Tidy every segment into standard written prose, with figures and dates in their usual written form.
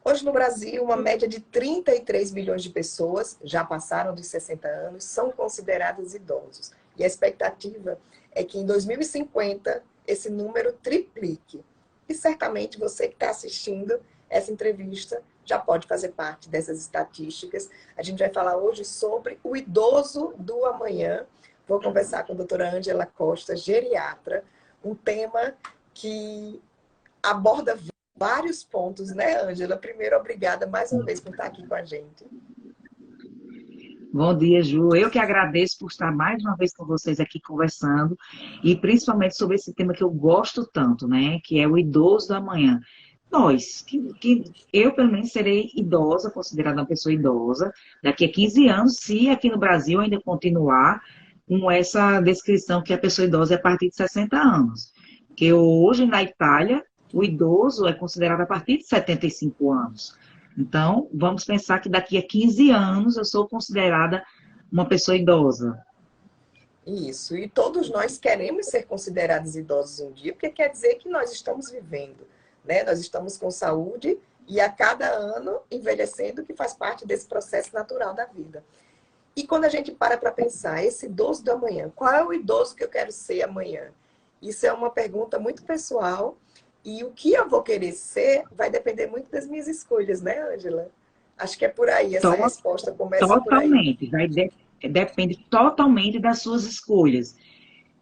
Hoje no Brasil, uma média de 33 milhões de pessoas já passaram dos 60 anos, são consideradas idosos. E a expectativa é que em 2050 esse número triplique. E certamente você que está assistindo essa entrevista já pode fazer parte dessas estatísticas. A gente vai falar hoje sobre o idoso do amanhã. Vou conversar com a doutora Ângela Costa, geriatra, um tema que aborda vários pontos, né, Ângela? Primeiro, obrigada mais uma vez por estar aqui com a gente. Bom dia, Ju. Eu que agradeço por estar mais uma vez com vocês aqui conversando, e principalmente sobre esse tema que eu gosto tanto, né? Que é o idoso do amanhã. Eu pelo menos serei idosa, considerada uma pessoa idosa, daqui a 15 anos, se aqui no Brasil ainda continuar com essa descrição que a pessoa idosa é a partir de 60 anos. Porque hoje na Itália, o idoso é considerado a partir de 75 anos. Então, vamos pensar que daqui a 15 anos eu sou considerada uma pessoa idosa. Isso, e todos nós queremos ser considerados idosos um dia, porque quer dizer que nós estamos vivendo, né? Nós estamos com saúde e a cada ano envelhecendo, que faz parte desse processo natural da vida. E quando a gente para pensar, esse idoso do amanhã, qual é o idoso que eu quero ser amanhã? Isso é uma pergunta muito pessoal, e o que eu vou querer ser vai depender muito das minhas escolhas, né, Ângela? Acho que é por aí, essa To- resposta começa por aí. Totalmente, depende totalmente das suas escolhas.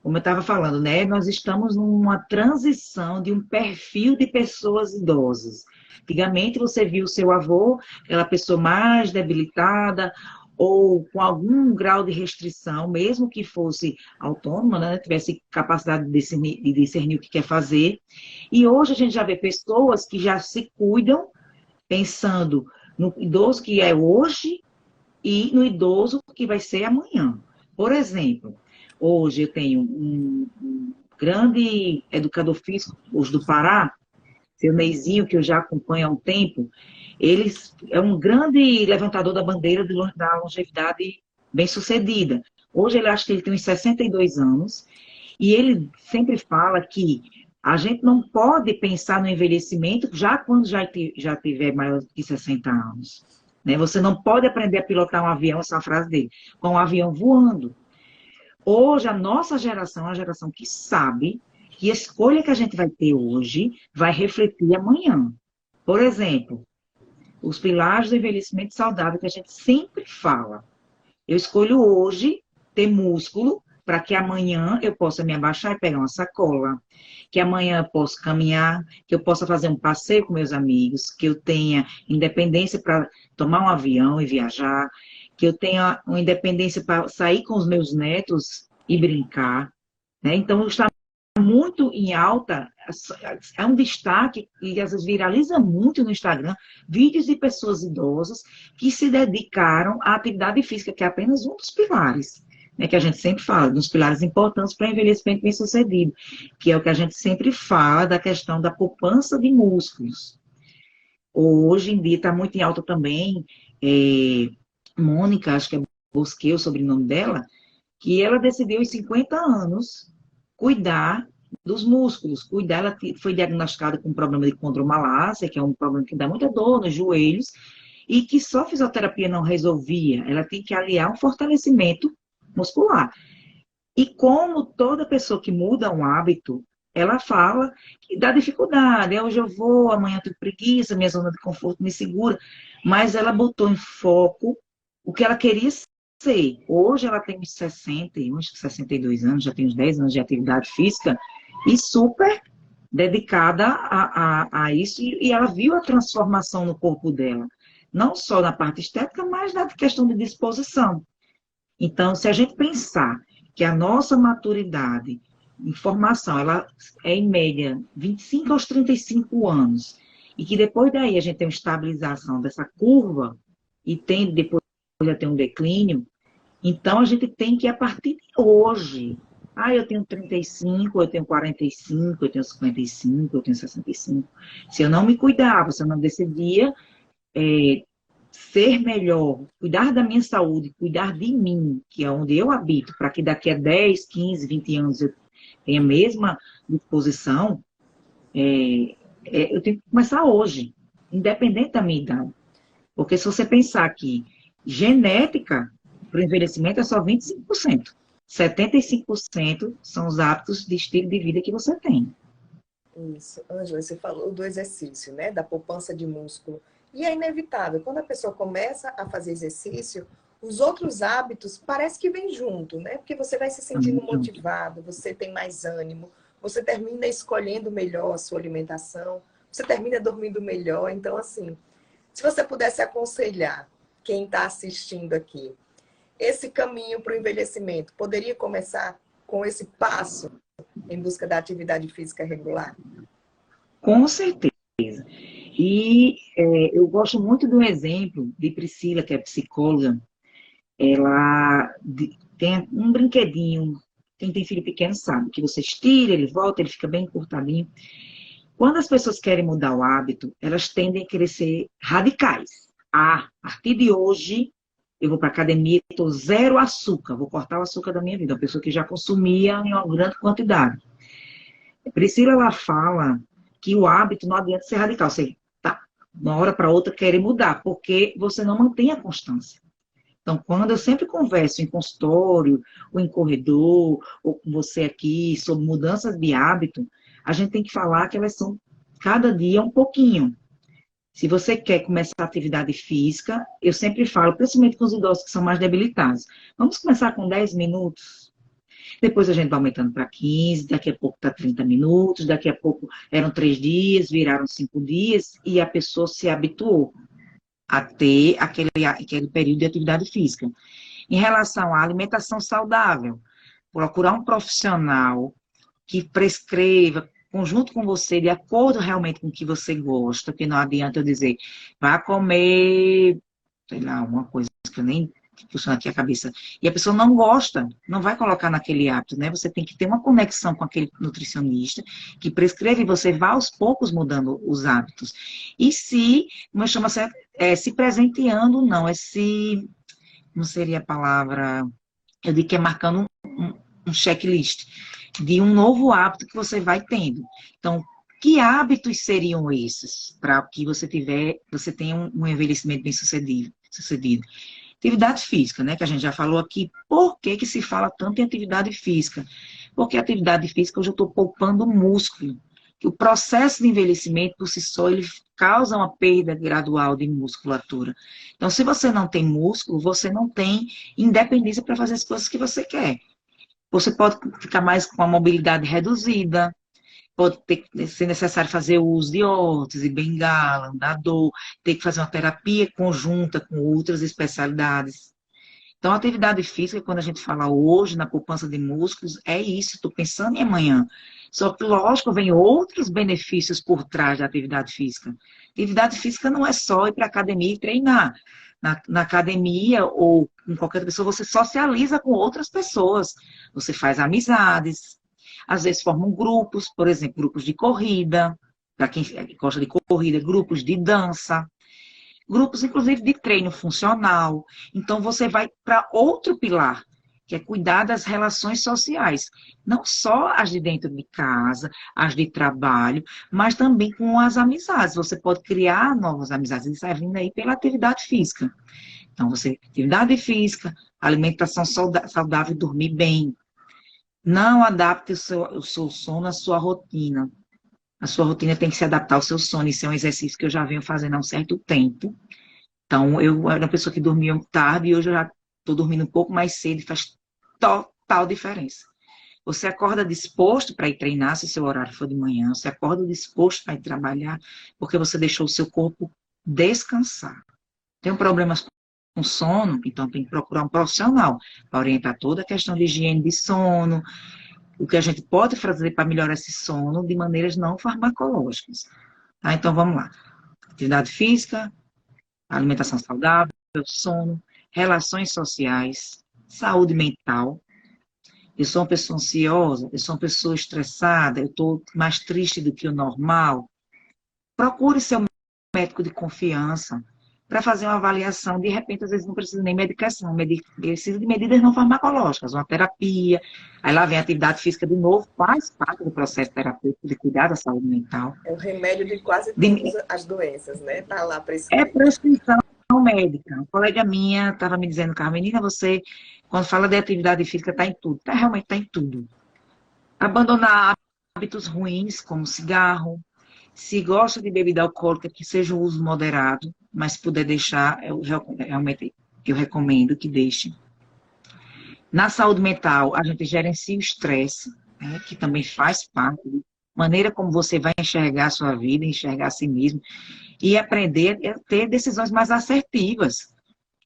Como eu estava falando, né? Nós estamos numa transição de um perfil de pessoas idosas. Antigamente você viu o seu avô, aquela pessoa mais debilitada, ou com algum grau de restrição, mesmo que fosse autônoma, né? Tivesse capacidade de discernir o que quer fazer. E hoje a gente já vê pessoas que já se cuidam, pensando no idoso que é hoje e no idoso que vai ser amanhã. Por exemplo, hoje eu tenho um grande educador físico, hoje do Pará, seu Neizinho, que eu já acompanho há um tempo. Ele é um grande levantador da bandeira da longevidade bem-sucedida. Hoje ele acha que ele tem uns 62 anos, e ele sempre fala que a gente não pode pensar no envelhecimento já quando já tiver maior de 60 anos. Né? Você não pode aprender a pilotar um avião, essa é uma frase dele, com um avião voando. Hoje, a nossa geração é uma geração que sabe que a escolha que a gente vai ter hoje vai refletir amanhã. Por exemplo, os pilares do envelhecimento saudável que a gente sempre fala. Eu escolho hoje ter músculo para que amanhã eu possa me abaixar e pegar uma sacola, que amanhã eu possa caminhar, que eu possa fazer um passeio com meus amigos, que eu tenha independência para tomar um avião e viajar, que eu tenha uma independência para sair com os meus netos e brincar. Né? Então, está muito em alta, é um destaque e às vezes viraliza muito no Instagram, vídeos de pessoas idosas que se dedicaram à atividade física, que é apenas um dos pilares, né, que a gente sempre fala, dos pilares importantes para envelhecimento bem-sucedido, que é o que a gente sempre fala da questão da poupança de músculos. Hoje em dia está muito em alta também, Mônica, acho que é Bosquet, o sobrenome dela, que ela decidiu aos 50 anos cuidar dos músculos, cuidar, ela foi diagnosticada com um problema de condromalácia, que é um problema que dá muita dor nos joelhos, e que só fisioterapia não resolvia, ela tem que aliar um fortalecimento muscular. E como toda pessoa que muda um hábito, ela fala que dá dificuldade, hoje eu vou, amanhã eu tenho preguiça, minha zona de conforto me segura, mas ela botou em foco o que ela queria ser. Hoje ela tem uns 60, uns 62 anos, já tem uns 10 anos de atividade física, e super dedicada a isso, e ela viu a transformação no corpo dela. Não só na parte estética, mas na questão de disposição. Então, se a gente pensar que a nossa maturidade em formação, ela é em média 25 aos 35 anos, e que depois daí a gente tem uma estabilização dessa curva, e tem depois já tem um declínio, então a gente tem que, a partir de hoje, eu tenho 35, eu tenho 45, eu tenho 55, eu tenho 65. Se eu não me cuidava, se eu não decidia ser melhor, cuidar da minha saúde, cuidar de mim, que é onde eu habito, para que daqui a 10, 15, 20 anos eu tenha a mesma disposição, eu tenho que começar hoje. independente da minha idade. Porque se você pensar que genética para o envelhecimento é só 25%. 75% são os hábitos de estilo de vida que você tem. Isso. Ângela, você falou do exercício, né? Da poupança de músculo. E é inevitável, quando a pessoa começa a fazer exercício, os outros hábitos parece que vêm junto, né? Porque você vai se sentindo motivado, você tem mais ânimo, você termina escolhendo melhor a sua alimentação, você termina dormindo melhor. Então, assim, se você pudesse aconselhar quem está assistindo aqui, esse caminho para o envelhecimento poderia começar com esse passo em busca da atividade física regular? Com certeza. E eu gosto muito do exemplo de Priscila, que é psicóloga. Ela tem um brinquedinho, quem tem filho pequeno sabe, que você estira, ele volta, ele fica bem encurtadinho. Quando as pessoas querem mudar o hábito, elas tendem a querer ser radicais. A partir de hoje, eu vou para a academia, estou zero açúcar, vou cortar o açúcar da minha vida. Uma pessoa que já consumia em uma grande quantidade. Priscila, ela fala que o hábito não adianta ser radical. Você tá, de uma hora para outra, querer mudar, porque você não mantém a constância. Então, quando eu sempre converso em consultório, ou em corredor, ou com você aqui, sobre mudanças de hábito, a gente tem que falar que elas são, cada dia, um pouquinho. Se você quer começar a atividade física, eu sempre falo, principalmente com os idosos que são mais debilitados, vamos começar com 10 minutos, depois a gente vai aumentando para 15, daqui a pouco está 30 minutos, daqui a pouco eram 3 dias, viraram 5 dias, e a pessoa se habituou a ter aquele período de atividade física. Em relação à alimentação saudável, procurar um profissional que prescreva, conjunto com você, de acordo realmente com o que você gosta, que não adianta eu dizer, vá comer, sei lá, uma coisa que eu nem funciona aqui a cabeça, e a pessoa não gosta, não vai colocar naquele hábito, né? Você tem que ter uma conexão com aquele nutricionista que prescreve e você vai aos poucos mudando os hábitos. E se, como chama se presenteando, não, não seria a palavra, eu digo que é marcando um checklist de um novo hábito que você vai tendo. Então, que hábitos seriam esses para que você tenha um envelhecimento bem sucedido? Atividade física, né, que a gente já falou aqui. Por que que se fala tanto em atividade física? Porque a atividade física, hoje eu estou poupando músculo. Que o processo de envelhecimento, por si só, ele causa uma perda gradual de musculatura. Então, se você não tem músculo, você não tem independência para fazer as coisas que você quer. Você pode ficar mais com a mobilidade reduzida, pode ser necessário fazer uso de órtese, bengala, andador, ter que fazer uma terapia conjunta com outras especialidades. Então, a atividade física, quando a gente fala hoje na poupança de músculos, é isso, estou pensando em amanhã. Só que, lógico, vem outros benefícios por trás da atividade física. Atividade física não é só ir para a academia e treinar. Na academia ou com qualquer pessoa, você socializa com outras pessoas. Você faz amizades, às vezes formam grupos, por exemplo, grupos de corrida, para quem gosta de corrida, grupos de dança, grupos, inclusive, de treino funcional. Então, você vai para outro pilar, que é cuidar das relações sociais. Não só as de dentro de casa, as de trabalho, mas também com as amizades. Você pode criar novas amizades, isso vai vindo aí pela atividade física. Então, atividade física, alimentação saudável, dormir bem. Não adapte o seu sono à sua rotina. A sua rotina tem que se adaptar ao seu sono. Isso é um exercício que eu já venho fazendo há um certo tempo. Então, eu era uma pessoa que dormia tarde e hoje eu já estou dormindo um pouco mais cedo e faz total diferença. Você acorda disposto para ir treinar, se seu horário for de manhã. Você acorda disposto para ir trabalhar, porque você deixou o seu corpo descansar. Tem problemas com sono, então tem que procurar um profissional para orientar toda a questão de higiene de sono, o que a gente pode fazer para melhorar esse sono de maneiras não farmacológicas. Tá? Então, vamos lá. Atividade física, alimentação saudável, sono, relações sociais, saúde mental. Eu sou uma pessoa ansiosa, eu sou uma pessoa estressada, eu estou mais triste do que o normal. Procure seu médico de confiança. para fazer uma avaliação. De repente, às vezes, não precisa nem medicação, precisa de medidas não farmacológicas, uma terapia. Aí lá vem a atividade física de novo, faz parte do processo terapêutico de cuidar da saúde mental. É o remédio de quase todas as doenças, né? Tá lá É prescrito. prescrição médica. Uma colega minha estava me dizendo, Carmenina, você, quando fala de atividade física, está em tudo. Tá, realmente está em tudo. Abandonar hábitos ruins, como cigarro. Se gosta de bebida alcoólica, que seja o uso moderado, mas se puder deixar, realmente eu recomendo que deixe. Na saúde mental, a gente gerencia o estresse, né, que também faz parte da maneira como você vai enxergar a sua vida, enxergar a si mesmo, e aprender a ter decisões mais assertivas,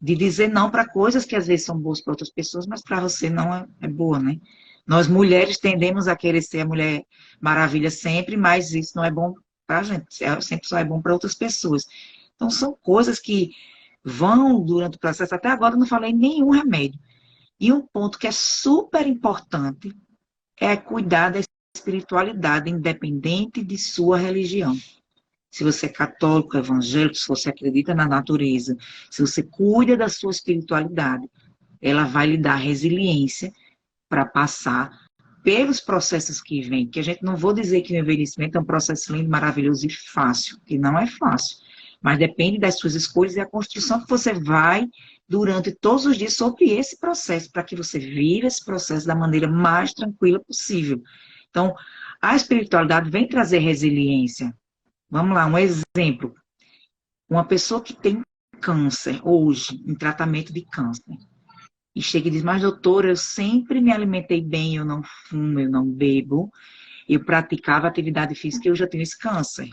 de dizer não para coisas que às vezes são boas para outras pessoas, mas para você não é boa, né? Nós mulheres tendemos a querer ser a mulher maravilha sempre, mas isso não é bom para a gente, sempre só é bom para outras pessoas. Então são coisas que vão durante o processo, até agora eu não falei nenhum remédio. E um ponto que é super importante é cuidar da espiritualidade, independente de sua religião. Se você é católico, evangélico, se você acredita na natureza, se você cuida da sua espiritualidade, ela vai lhe dar resiliência para passar pelos processos que vêm. Que a gente não vou dizer que o envelhecimento é um processo lindo, maravilhoso e fácil, que não é fácil. Mas depende das suas escolhas e a construção que você vai durante todos os dias sobre esse processo, para que você viva esse processo da maneira mais tranquila possível. Então, a espiritualidade vem trazer resiliência. Vamos lá, um exemplo. Uma pessoa que tem câncer hoje, em tratamento de câncer, e chega e diz, mas doutora, eu sempre me alimentei bem, eu não fumo, eu não bebo, eu praticava atividade física e eu já tenho esse câncer.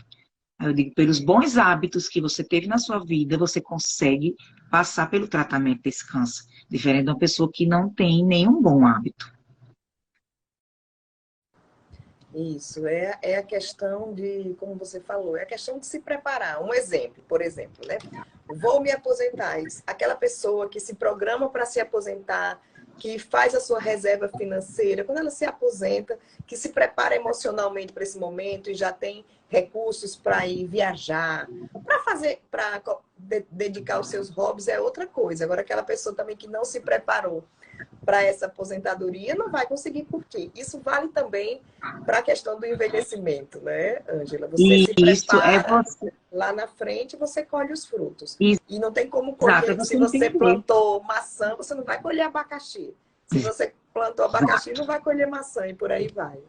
Aí eu digo, pelos bons hábitos que você teve na sua vida, você consegue passar pelo tratamento desse câncer, diferente de uma pessoa que não tem nenhum bom hábito. Isso, é a questão de, como você falou, é a questão de se preparar. Um exemplo, por exemplo, né? Vou me aposentar. Aquela pessoa que se programa para se aposentar, que faz a sua reserva financeira, quando ela se aposenta, que se prepara emocionalmente para esse momento e já tem recursos para ir viajar, para fazer, para dedicar os seus hobbies é outra coisa. Agora, aquela pessoa também que não se preparou para essa aposentadoria não vai conseguir curtir. Isso vale também para a questão do envelhecimento, né, Ângela? Você se prepara, lá na frente você colhe os frutos. Isso. E não tem como colher. Exato, se você plantou maçã, você não vai colher abacaxi. Se você plantou abacaxi, não vai colher maçã e por aí vai.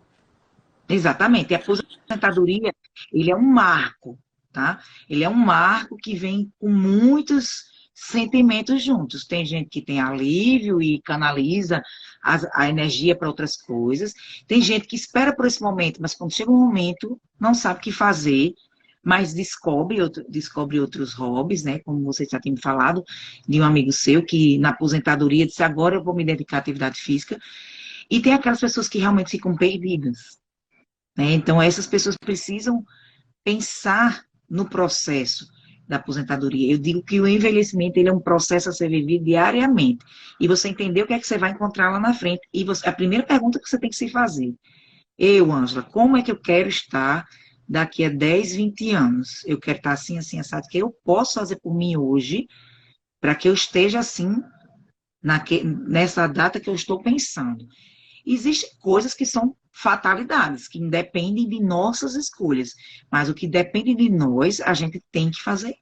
Exatamente. E a aposentadoria, ele é um marco, tá? Ele é um marco que vem com muitos sentimentos juntos. Tem gente que tem alívio e canaliza a energia para outras coisas. Tem gente que espera por esse momento, mas quando chega um momento, não sabe o que fazer, mas descobre outros hobbies, né? Como você já tinha me falado, de um amigo seu que na aposentadoria disse, agora eu vou me dedicar à atividade física. E tem aquelas pessoas que realmente ficam perdidas, né? Então, essas pessoas precisam pensar no processo da aposentadoria. Eu digo que o envelhecimento ele é um processo a ser vivido diariamente. E você entender o que é que você vai encontrar lá na frente. E a primeira pergunta que você tem que se fazer. Eu, Ângela, como é que eu quero estar daqui a 10, 20 anos? Eu quero estar assim, assim, assado. O que eu posso fazer por mim hoje para que eu esteja assim nessa data que eu estou pensando? Existem coisas que são fatalidades, que independem de nossas escolhas, mas o que depende de nós, a gente tem que fazer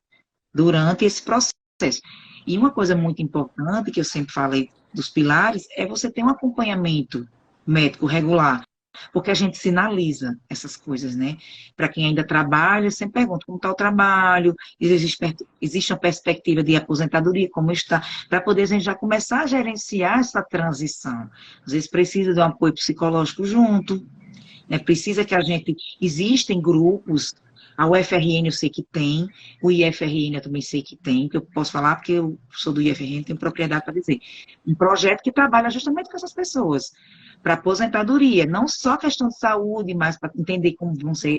durante esse processo. E uma coisa muito importante, que eu sempre falei dos pilares, é você ter um acompanhamento médico regular, porque a gente sinaliza essas coisas, né? Para quem ainda trabalha, eu sempre pergunto como está o trabalho, existe uma perspectiva de aposentadoria, como está, para poder a gente já começar a gerenciar essa transição. Às vezes precisa de um apoio psicológico junto, né? Precisa que a gente... Existem grupos, a UFRN eu sei que tem, o IFRN eu também sei que tem, que eu posso falar porque eu sou do IFRN, tenho propriedade para dizer. Um projeto que trabalha justamente com essas pessoas, para aposentadoria, não só questão de saúde, mas para entender como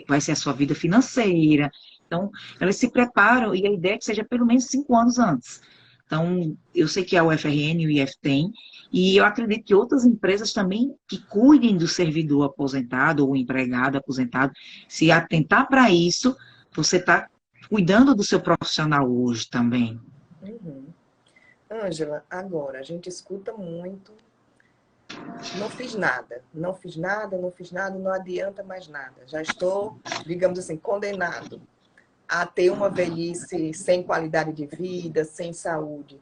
vai ser a sua vida financeira. Então, elas se preparam, e a ideia é que seja pelo menos 5 anos antes. Então, eu sei que a UFRN e o IF tem, e eu acredito que outras empresas também que cuidem do servidor aposentado ou empregado aposentado, se atentar para isso, você está cuidando do seu profissional hoje também. Uhum. Ângela, agora, a gente escuta muito, não fiz nada, não fiz nada, não fiz nada, não adianta mais nada. Já estou, digamos assim, condenado a ter uma velhice sem qualidade de vida, sem saúde.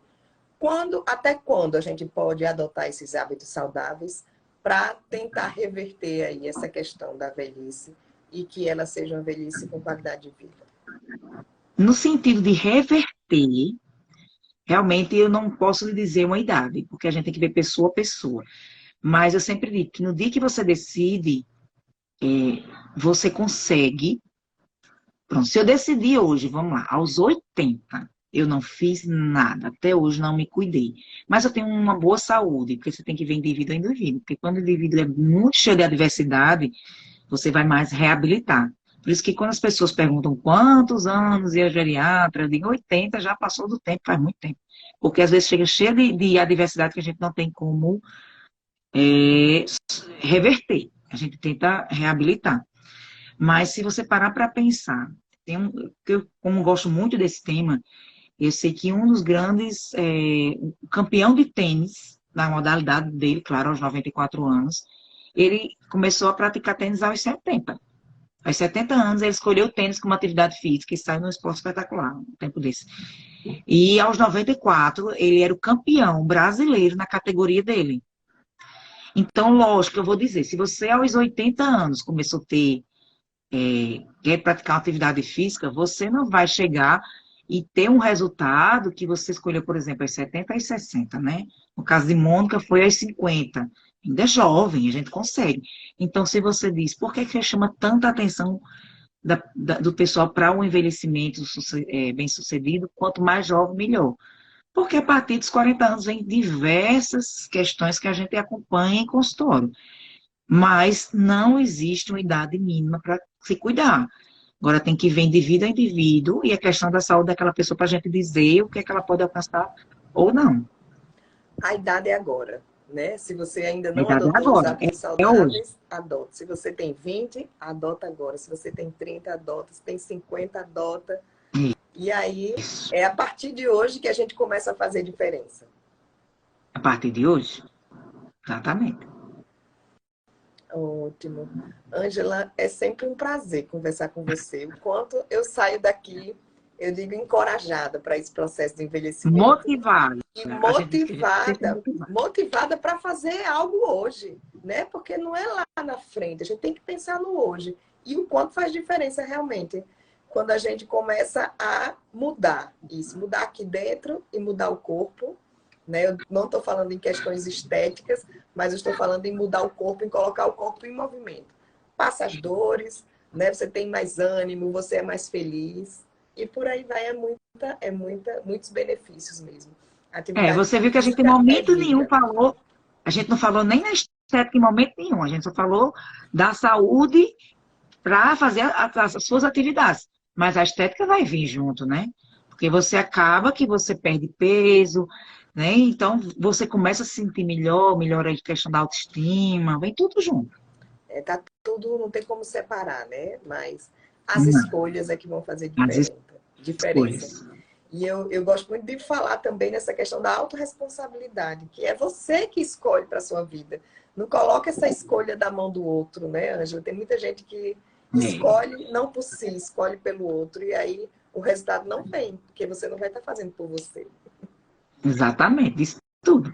Até quando a gente pode adotar esses hábitos saudáveis para tentar reverter aí essa questão da velhice e que ela seja uma velhice com qualidade de vida? No sentido de reverter, realmente eu não posso lhe dizer uma idade, porque a gente tem que ver pessoa a pessoa. Mas eu sempre digo que no dia que você decide, você consegue. Pronto, se eu decidir hoje, vamos lá, aos 80, eu não fiz nada, até hoje não me cuidei. Mas eu tenho uma boa saúde, porque você tem que ver indivíduo a indivíduo. Porque quando o indivíduo é muito cheio de adversidade, você vai mais reabilitar. Por isso que quando as pessoas perguntam quantos anos ia geriatra, eu digo 80, já passou do tempo, faz muito tempo. Porque às vezes chega cheio de adversidade que a gente não tem como é, reverter. A gente tenta reabilitar. Mas se você parar para pensar, como gosto muito desse tema, eu sei que um dos grandes, o campeão de tênis, na modalidade dele, claro, aos 94 anos, ele começou a praticar tênis aos 70. Aos 70 anos, ele escolheu o tênis como atividade física e saiu no esporte espetacular, um tempo desse. E aos 94, ele era o campeão brasileiro na categoria dele. Então, lógico, eu vou dizer, se você aos 80 anos começou a quer praticar uma atividade física, você não vai chegar e ter um resultado que você escolheu, por exemplo, aos 70 e 60, né? No caso de Mônica, foi aos 50. Ainda é jovem, a gente consegue. Então, se você diz, por que chama tanta atenção do pessoal para o envelhecimento bem-sucedido? Quanto mais jovem, melhor. Porque a partir dos 40 anos vem diversas questões que a gente acompanha em consultório. Mas não existe uma idade mínima para se cuidar. Agora tem que ver indivíduo a indivíduo e a questão da saúde daquela pessoa para a gente dizer o que é que ela pode alcançar ou não. A idade é agora, né? Se você ainda A não idade é adotou os agora, hábitos é hoje. saudáveis, adote. Se você tem 20, adota agora. Se você tem 30, adota. Se tem 50, adota. E aí, é a partir de hoje que a gente começa a fazer diferença. A partir de hoje? Exatamente. Ótimo. Ângela, é sempre um prazer conversar com você. O quanto eu saio daqui, eu digo, encorajada para esse processo de envelhecimento. Motivada. E A gente diz que a gente sempre motivada, motivada. motivada para fazer algo hoje, né? Porque não é lá na frente, a gente tem que pensar no hoje. E o quanto faz diferença realmente quando a gente começa a mudar isso, mudar aqui dentro e mudar o corpo, né? Eu não estou falando em questões estéticas, mas eu estou falando em mudar o corpo, em colocar o corpo em movimento. Passa as dores, né? Você tem mais ânimo, você é mais feliz. E por aí vai, muitos benefícios mesmo. Atividade Você viu que a gente em física é momento nenhum vida. falou, a gente não falou nem na estética em momento nenhum, a gente só falou da saúde para fazer as suas atividades. Mas a estética vai vir junto, né? Porque você acaba que você perde peso, né? Então você começa a se sentir melhor, melhora a questão da autoestima, vem tudo junto. Tá tudo, não tem como separar, né? Mas as Não, escolhas é que vão fazer as diferença. escolhas. E eu gosto muito de falar também nessa questão da autorresponsabilidade, que é você que escolhe para a sua vida. Não coloca essa escolha da mão do outro, né, Ângela? Tem muita gente que É, escolhe não por si, escolhe pelo outro, e aí o resultado não vem, porque você não vai estar fazendo por você. exatamente, isso tudo.